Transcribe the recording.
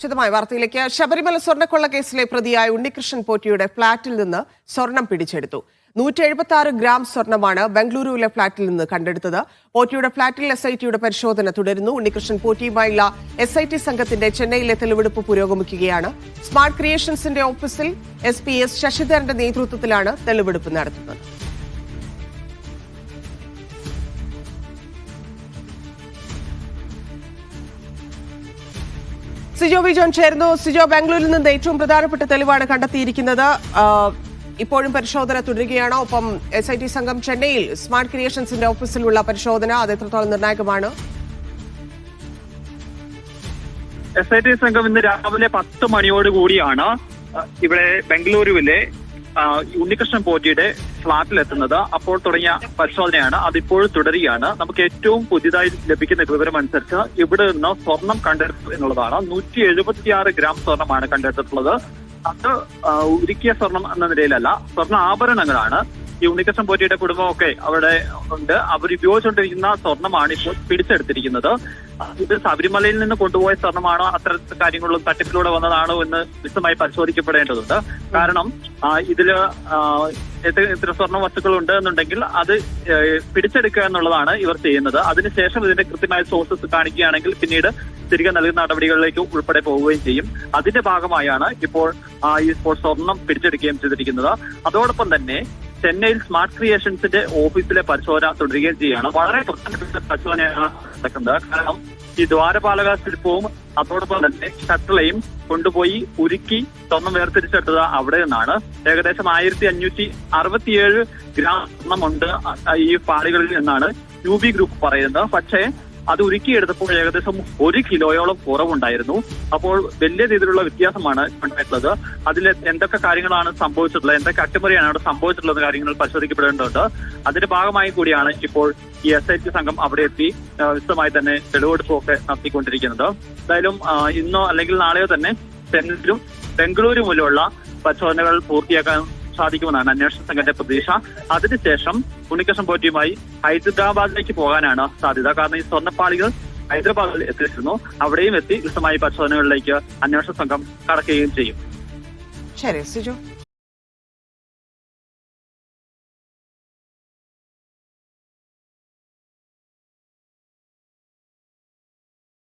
വിശദമായ വാർത്തയിലേക്ക്. ശബരിമല സ്വർണ്ണക്കൊള്ള കേസിലെ പ്രതിയായ ഉണ്ണികൃഷ്ണൻ പോറ്റിയുടെ ഫ്ളാറ്റിൽ നിന്ന് സ്വർണം പിടിച്ചെടുത്തു. 176 ഗ്രാം സ്വർണമാണ് ബംഗളൂരുവിലെ ഫ്ളാറ്റിൽ നിന്ന് കണ്ടെടുത്തത്. പോറ്റിയുടെ ഫ്ളാറ്റിൽ SITയുടെ പരിശോധന തുടരുന്നു. ഉണ്ണികൃഷ്ണൻ പോറ്റിയുമായുള്ള SIT സംഘത്തിന്റെ ചെന്നൈയിലെ തെളിവെടുപ്പ് പുരോഗമിക്കുകയാണ്. സ്മാർട്ട് ക്രിയേഷൻസിന്റെ ഓഫീസിൽ SPS ശശിധരന്റെ നേതൃത്വത്തിലാണ് തെളിവെടുപ്പ് നടത്തുന്നത്. സിജോ വി ജോൺ ചേർന്നു. സിജോ, ബാംഗ്ലൂരിൽ നിന്ന് ഏറ്റവും പ്രധാനപ്പെട്ട തെളിവാണ് കണ്ടെത്തിയിരിക്കുന്നത്. ഇപ്പോഴും പരിശോധന തുടരുകയാണ്. ഒപ്പം SIT സംഘം ചെന്നൈയിൽ സ്മാർട്ട് ക്രിയേഷൻസിന്റെ ഓഫീസിലുള്ള പരിശോധന അത് എത്രത്തോളം നിർണായകമാണ്? SIT സംഘം ഇന്ന് രാവിലെ 10 മണിയോടുകൂടിയാണ് ഇവിടെ ബംഗളൂരുവിലെ ഉണ്ണികൃഷ്ണൻ പോറ്റിയുടെ ഫ്ളാറ്റിലെത്തുന്നത്. അപ്പോൾ തുടങ്ങിയ പരിശോധനയാണ് അതിപ്പോഴും തുടരുകയാണ്. നമുക്ക് ഏറ്റവും പുതിയതായി ലഭിക്കുന്ന വിവരം അനുസരിച്ച് ഇവിടെ നിന്ന് സ്വർണം കണ്ടെടുത്തു എന്നുള്ളതാണ്. 176 ഗ്രാം സ്വർണമാണ് കണ്ടെടുത്തിട്ടുള്ളത്. അത് ഉരുക്കിയ സ്വർണം എന്ന നിലയിലല്ല, സ്വർണ്ണ ആഭരണങ്ങളാണ്. ഈ ഉണ്ണികൃഷ്ണൻ പോറ്റിയുടെ കുടുംബമൊക്കെ അവിടെ ഉണ്ട്. അവർ ഉപയോഗിച്ചുകൊണ്ടിരിക്കുന്ന സ്വർണമാണ് ഇപ്പോൾ പിടിച്ചെടുത്തിരിക്കുന്നത്. ഇത് ശബരിമലയിൽ നിന്ന് കൊണ്ടുപോയ സ്വർണമാണോ, അത്തരത്തിൽ കാര്യങ്ങളും തട്ടിപ്പിലൂടെ വന്നതാണോ എന്ന് വിശദമായി പരിശോധിക്കപ്പെടേണ്ടതുണ്ട്. കാരണം ഇതില് ഇത്ര സ്വർണ്ണ വസ്തുക്കൾ ഉണ്ട് എന്നുണ്ടെങ്കിൽ അത് പിടിച്ചെടുക്കുക എന്നുള്ളതാണ് ഇവർ ചെയ്യുന്നത്. അതിനുശേഷം ഇതിന്റെ കൃത്യമായ സോഴ്സസ് കാണിക്കുകയാണെങ്കിൽ പിന്നീട് തിരികെ നൽകുന്ന നടപടികളിലേക്ക് ഉൾപ്പെടെ പോവുകയും ചെയ്യും. അതിന്റെ ഭാഗമായാണ് ഇപ്പോൾ സ്വർണം പിടിച്ചെടുക്കുകയും ചെയ്തിരിക്കുന്നത്. അതോടൊപ്പം തന്നെ ചെന്നൈയിൽ സ്മാർട്ട് ക്രിയേഷൻസിന്റെ ഓഫീസിലെ പരിശോധന തുടരുകയും ചെയ്യുകയാണ്. വളരെ പ്രധാനപ്പെട്ട പരിശോധനയാണ് നടക്കുന്നത്. കാരണം ഈ ദ്വാരപാലക ശില്പവും അതോടൊപ്പം തന്നെ ഷട്ടിളയും കൊണ്ടുപോയി ഉരുക്കി സ്വർണം വേർതിരിച്ചെടുത്തത് അവിടെ നിന്നാണ്. ഏകദേശം 1567 ഗ്രാം സ്വർണ്ണമുണ്ട് ഈ പാളികളിൽ എന്നാണ് UB ഗ്രൂപ്പ് പറയുന്നത്. പക്ഷേ അത് ഉരുക്കിയെടുത്തപ്പോൾ ഏകദേശം 1 കിലോയോളം കുറവുണ്ടായിരുന്നു. അപ്പോൾ വലിയ രീതിയിലുള്ള വ്യത്യാസമാണ് ഉണ്ടായിട്ടുള്ളത്. അതിൽ എന്തൊക്കെ കാര്യങ്ങളാണ് സംഭവിച്ചിട്ടുള്ളത്, എന്തൊക്കെ അട്ടിമറിയാണ് അവിടെ സംഭവിച്ചിട്ടുള്ളത് കാര്യങ്ങൾ പരിശോധിക്കപ്പെടേണ്ടതുണ്ട്. അതിന്റെ ഭാഗമായി കൂടിയാണ് ഇപ്പോൾ ഈ SIT സംഘം അവിടെ എത്തി വിശദമായി തന്നെ തെളിവെടുപ്പൊക്കെ നടത്തിക്കൊണ്ടിരിക്കുന്നത്. എന്തായാലും ഇന്നോ അല്ലെങ്കിൽ നാളെയോ തന്നെ ചെന്നൈയിലും ബംഗളൂരുമുള്ള പരിശോധനകൾ പൂർത്തിയാക്കാൻ സാധിക്കുമെന്നാണ് അന്വേഷണ സംഘത്തിന്റെ പ്രതീക്ഷ. അതിനുശേഷം ഉണ്ണികൃഷ്ണൻ പോറ്റിയുമായി ഹൈദരാബാദിലേക്ക് പോകാനാണ് സാധ്യത. കാരണം ഈ സ്വർണ്ണപ്പാളികൾ ഹൈദരാബാദിൽ എത്തിയിരുന്നു. അവിടെയും എത്തി വിശദമായി പരിശോധനകളിലേക്ക് അന്വേഷണ സംഘം കടക്കുകയും ചെയ്യും. ശരി സിജു.